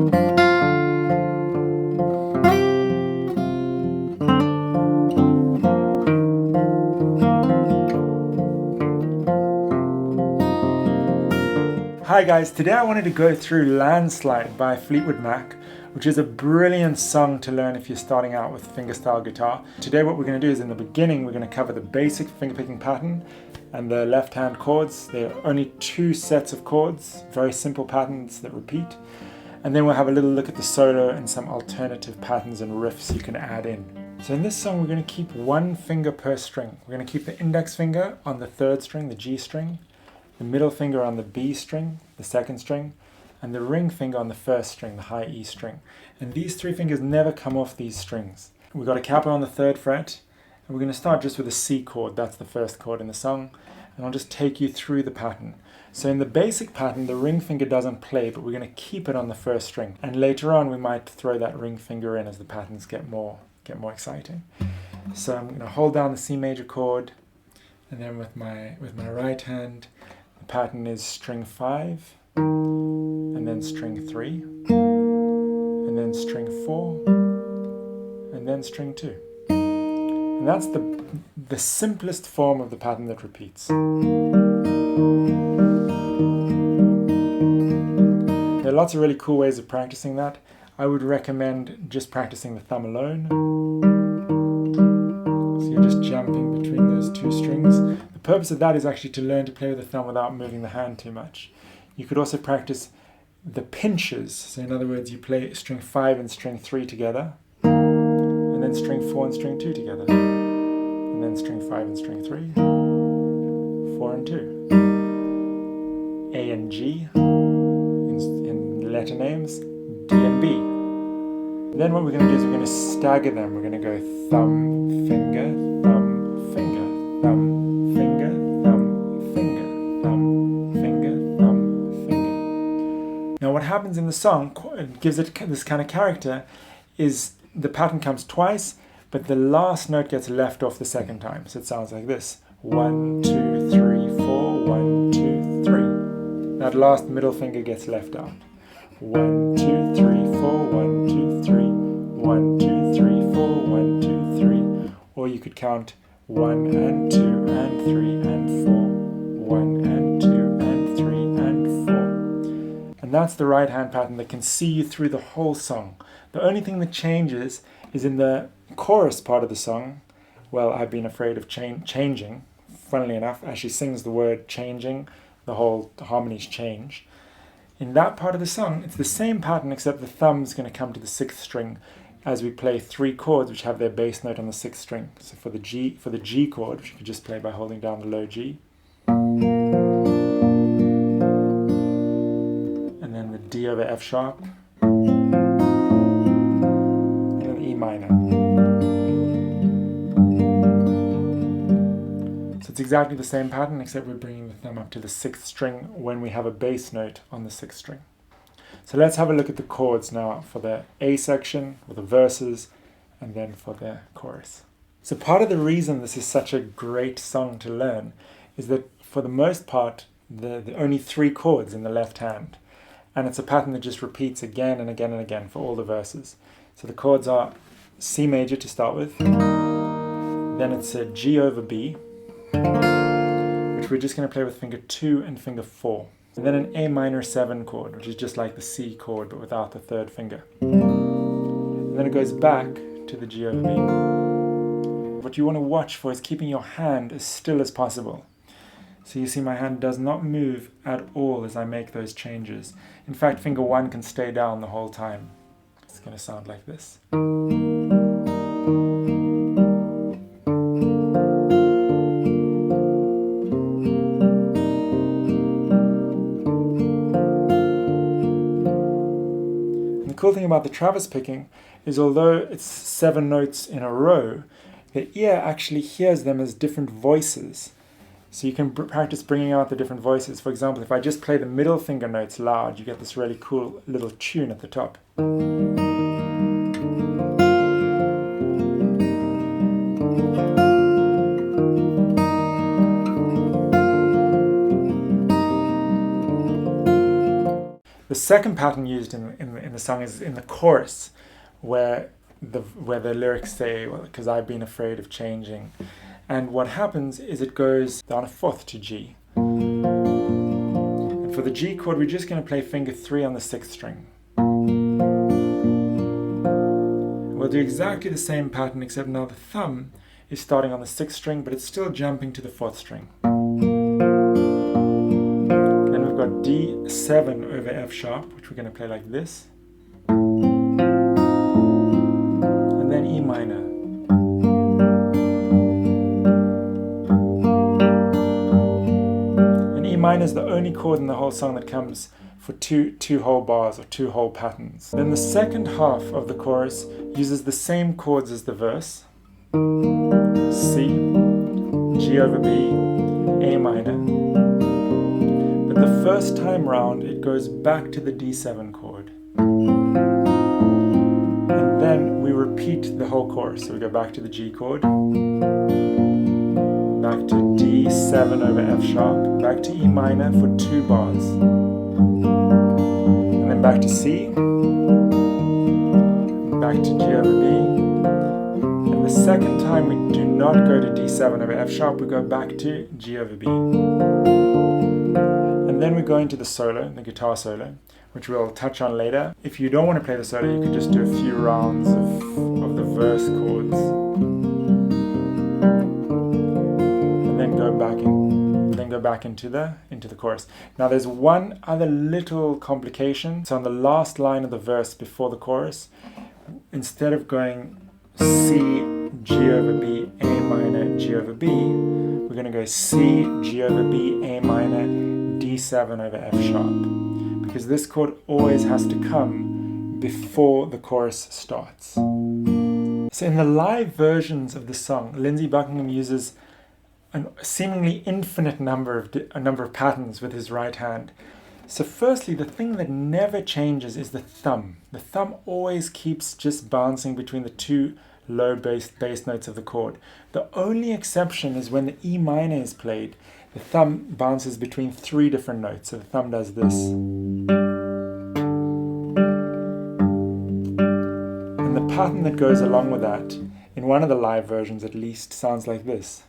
Hi guys, today I wanted to go through Landslide by Fleetwood Mac, which is a brilliant song to learn if you're starting out with fingerstyle guitar. Today what we're going to do is in the beginning we're going to cover the basic fingerpicking pattern and the left hand chords. There are only 2 sets of chords, very simple patterns that repeat. And then we'll have a little look at the solo and some alternative patterns and riffs you can add in. So in this song we're going to keep 1 finger per string. We're going to keep the index finger on the 3rd string, the G string, the middle finger on the B string, the 2nd string, and the ring finger on the 1st string, the high E string. And these 3 fingers never come off these strings. We've got a capo on the 3rd fret, and we're going to start just with a C chord. That's the first chord in the song, and I'll just take you through the pattern. So in the basic pattern, the ring finger doesn't play, but we're going to keep it on the 1st string. And later on, we might throw that ring finger in as the patterns get more exciting. So I'm going to hold down the C major chord, and then with my right hand, the pattern is string 5, and then string 3, and then string 4, and then string 2. And that's the simplest form of the pattern that repeats. There are lots of really cool ways of practicing that. I would recommend just practicing the thumb alone. So you're just jumping between those 2 strings. The purpose of that is actually to learn to play with the thumb without moving the hand too much. You could also practice the pinches. So in other words, you play string 5 and string 3 together, and then string 4 and string 2 together, and then string 5 and string 3, 4 and 2. A and G in letter names, D and B. And then what we're going to do is we're going to stagger them. We're going to go thumb, finger, thumb, finger, thumb, finger, thumb, finger, thumb, finger, thumb, finger. Now what happens in the song, it gives it this kind of character, is the pattern comes twice, but the last note gets left off the 2nd time. So it sounds like this. 1, 2, 3, 4, 1, 2, 3. That last middle finger gets left out. 1, 2, 3, 4, 1, 2, 3, 1, 2, 3, 4, 1, 2, 3. Or you could count 1 and 2 and 3 and 4, 1 and 2 and 3 and 4. And that's the right hand pattern that can see you through the whole song. The only thing that changes is in the chorus part of the song. Well, I've been afraid of changing. Funnily enough, as she sings the word changing, the harmonies change. In that part of the song, it's the same pattern except the thumb's going to come to the 6th string as we play 3 chords which have their bass note on the 6th string. So for the G chord, which you could just play by holding down the low G, and then the D over F sharp, and then E minor. So it's exactly the same pattern except we're bringing the thumb up to the 6th string when we have a bass note on the 6th string. So let's have a look at the chords now for the A section, for the verses, and then for the chorus. So part of the reason this is such a great song to learn is that for the most part, the only 3 chords in the left hand. And it's a pattern that just repeats again and again and again for all the verses. So the chords are C major to start with, then it's a G over B, which we're just going to play with finger 2 and finger 4. And then an A minor 7 chord, which is just like the C chord but without the 3rd finger. And then it goes back to the G over B. What you want to watch for is keeping your hand as still as possible. So you see my hand does not move at all as I make those changes. In fact, finger 1 can stay down the whole time. It's going to sound like this. The cool thing about the Travis picking is although it's 7 notes in a row, the ear actually hears them as different voices. So you can practice bringing out the different voices. For example, if I just play the middle finger notes loud, you get this really cool little tune at the top. The second pattern used in in the song is in the chorus, where the lyrics say, well, because I've been afraid of changing. And what happens is it goes down a fourth to G. And for the G chord, we're just going to play finger 3 on the 6th string. We'll do exactly the same pattern, except now the thumb is starting on the 6th string, but it's still jumping to the 4th string. Then we've got D7 over F sharp, which we're going to play like this. And then E minor. And E minor is the only chord in the whole song that comes for two whole bars or 2 whole patterns. Then the second half of the chorus uses the same chords as the verse. C, G over B, A minor. But the first time round it goes back to the D7 chord. And then we repeat the whole chorus. So we go back to the G chord, back to D7 over F sharp, back to E minor for 2 bars. And then back to C, back to G over B. And the second time we do not go to D7 over F sharp, we go back to G over B. And then we go into the solo, the guitar solo, which we'll touch on later. If you don't want to play the solo, you could just do a few rounds of the verse chords. And then go back into the chorus. Now there's one other little complication. So on the last line of the verse before the chorus, instead of going C, G over B, A minor, G over B, we're going to go C, G over B, A minor, D7 over F sharp. Because this chord always has to come before the chorus starts. So in the live versions of the song, Lindsey Buckingham uses a seemingly infinite number of patterns with his right hand. So firstly, the thing that never changes is the thumb. The thumb always keeps just bouncing between the 2 low bass notes of the chord. The only exception is when the E minor is played, the thumb bounces between 3 different notes. So the thumb does this. And the pattern that goes along with that, in one of the live versions at least, sounds like this.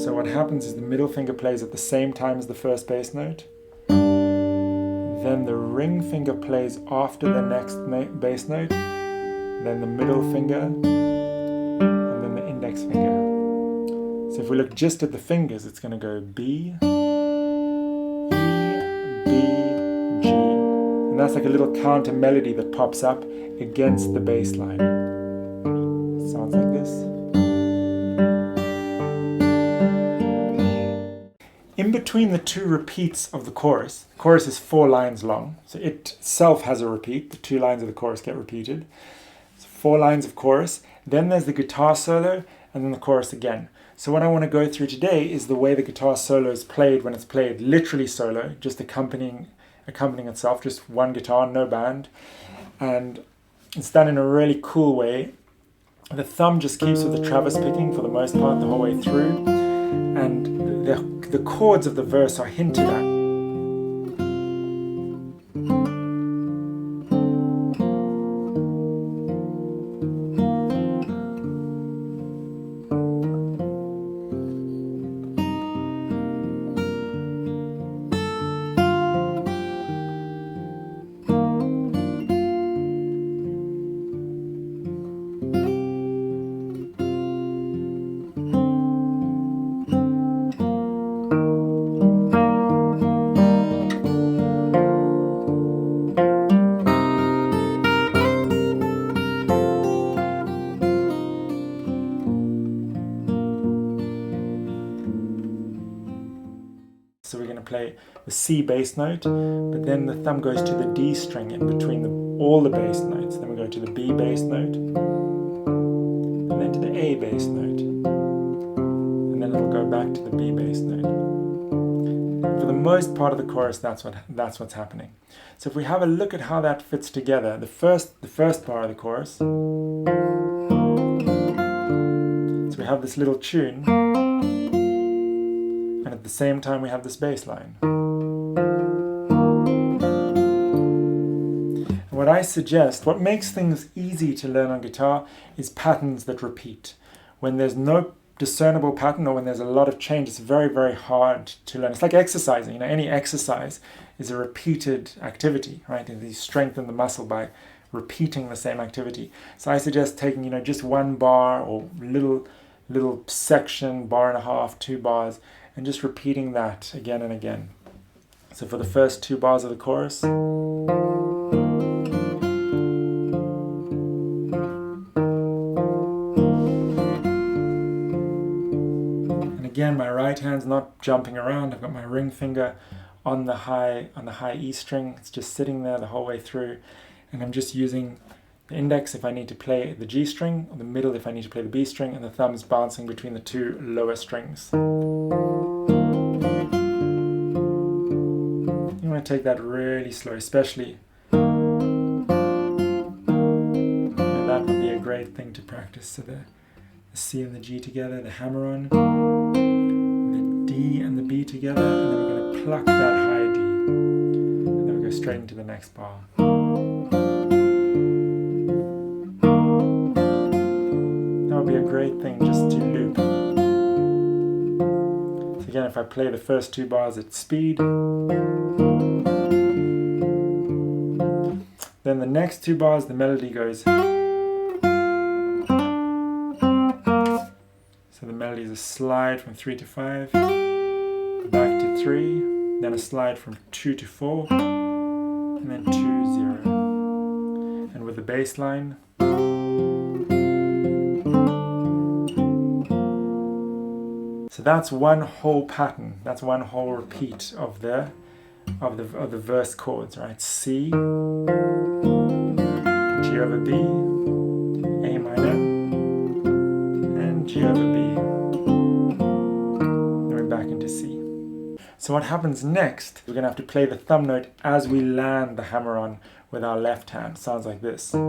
So what happens is the middle finger plays at the same time as the first bass note. Then the ring finger plays after the next bass note. Then the middle finger. And then the index finger. So if we look just at the fingers, it's going to go B, E, B, G. And that's like a little counter melody that pops up against the bass line. It sounds like this. In between the 2 repeats of the chorus is 4 lines long, so it itself has a repeat. The 2 lines of the chorus get repeated. So 4 lines of chorus, then there's the guitar solo, and then the chorus again. So what I want to go through today is the way the guitar solo is played when it's played literally solo, just accompanying itself, just one guitar, no band. And it's done in a really cool way. The thumb just keeps with the Travis picking for the most part the whole way through. And the chords of the verse are hinted at. So we're going to play the C bass note, but then the thumb goes to the D string in between all the bass notes. Then we go to the B bass note, and then to the A bass note, and then it'll go back to the B bass note. For the most part of the chorus, that's what's happening. So if we have a look at how that fits together, the first part of the chorus. So we have this little tune. At the same time we have this bass line. what I suggest, what makes things easy to learn on guitar is patterns that repeat. When there's no discernible pattern or when there's a lot of change, it's very, very hard to learn. It's like exercising. Any exercise is a repeated activity, right? And you strengthen the muscle by repeating the same activity. So I suggest taking, just one bar or little section, bar and a half, 2 bars, and just repeating that again and again. So for the first 2 bars of the chorus, and again my right hand's not jumping around. I've got my ring finger on the high E string. It's just sitting there the whole way through, and I'm just using the index if I need to play the G string, or the middle if I need to play the B string, and the thumb's bouncing between the 2 lower strings. You want to take that really slow, especially. And that would be a great thing to practice. So the C and the G together, the hammer on, the D and the B together, and then we're going to pluck that high D. And then we go straight into the next bar. That would be a great thing just to loop. So again, if I play the first 2 bars at speed, then the next 2 bars, the melody goes. So the melody is a slide from 3 to 5, back to 3, then a slide from 2 to 4, and then 2, 0. And with the bass line, so that's one whole pattern. That's one whole repeat of the verse chords, right? C, G over B, A minor, and G over B. Then we're back into C. So what happens next, we're going to have to play the thumb note as we land the hammer on with our left hand. Sounds like this. So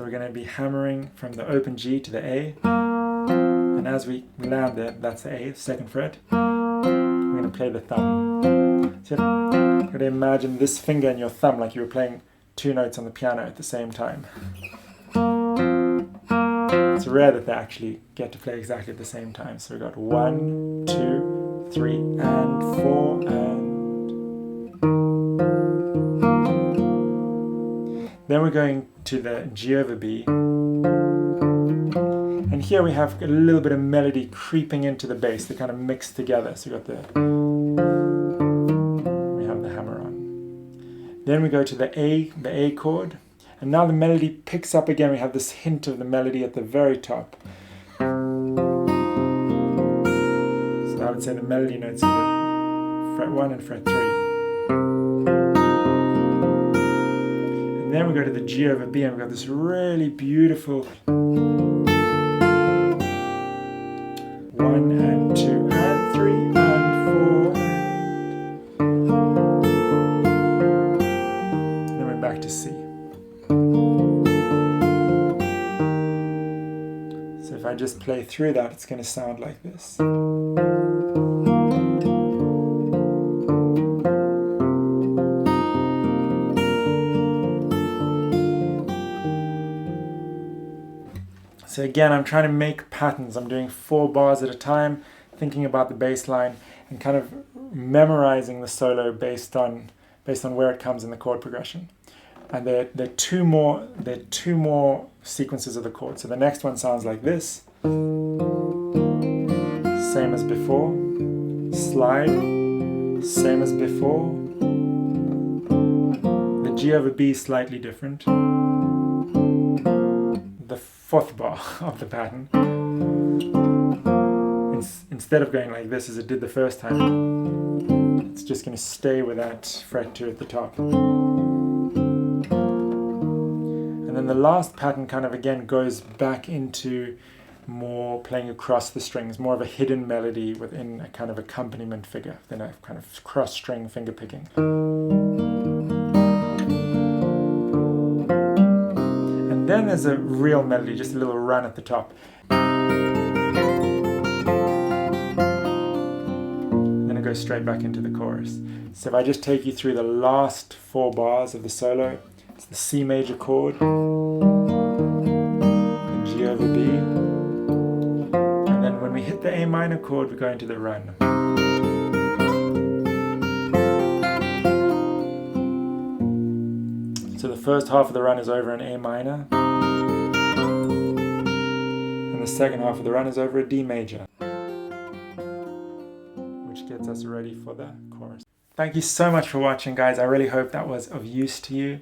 we're going to be hammering from the open G to the A, and as we land there, that's the A, 2nd fret, we're going to play the thumb. So you've got to imagine this finger and your thumb like you were playing 2 notes on the piano at the same time. It's rare that they actually get to play exactly at the same time. So we've got 1, 2, 3, and 4, and then we're going to the G over B. And here we have a little bit of melody creeping into the bass. They kind of mix together. So we have the hammer on. Then we go to the A chord. And now the melody picks up again. We have this hint of the melody at the very top. So I would say the melody notes are fret 1 and fret 3. And then we go to the G over B, and we've got this really beautiful 1 and 2 and 3 and 4. And then we're back to C. So if I just play through that, it's going to sound like this. So again, I'm trying to make patterns. I'm doing 4 bars at a time, thinking about the bass line and kind of memorizing the solo based on where it comes in the chord progression. And there are two more sequences of the chord. So the next one sounds like this. Same as before. Slide. Same as before. The G over B is slightly different. The 4th bar of the pattern, instead of going like this as it did the first time, it's just going to stay with that fret 2 at the top. And then the last pattern kind of again goes back into more playing across the strings, more of a hidden melody within a kind of accompaniment figure than a kind of cross string finger picking. And then there's a real melody, just a little run at the top. Then it go straight back into the chorus. So if I just take you through the last 4 bars of the solo, it's the C major chord, the G over B, and then when we hit the A minor chord, we go into the run. So the first half of the run is over an A minor, and the second half of the run is over a D major, which gets us ready for the chorus. Thank you so much for watching, guys. I really hope that was of use to you.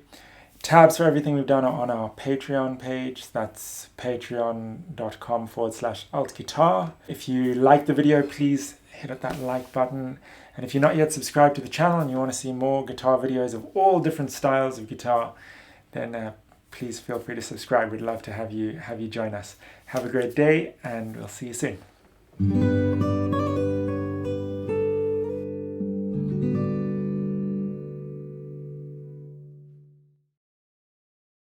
Tabs for everything we've done are on our Patreon page. That's patreon.com/altguitar. If you like the video, please hit that like button. And if you're not yet subscribed to the channel and you want to see more guitar videos of all different styles of guitar, then please feel free to subscribe. We'd love to have you join us. Have a great day, and we'll see you soon.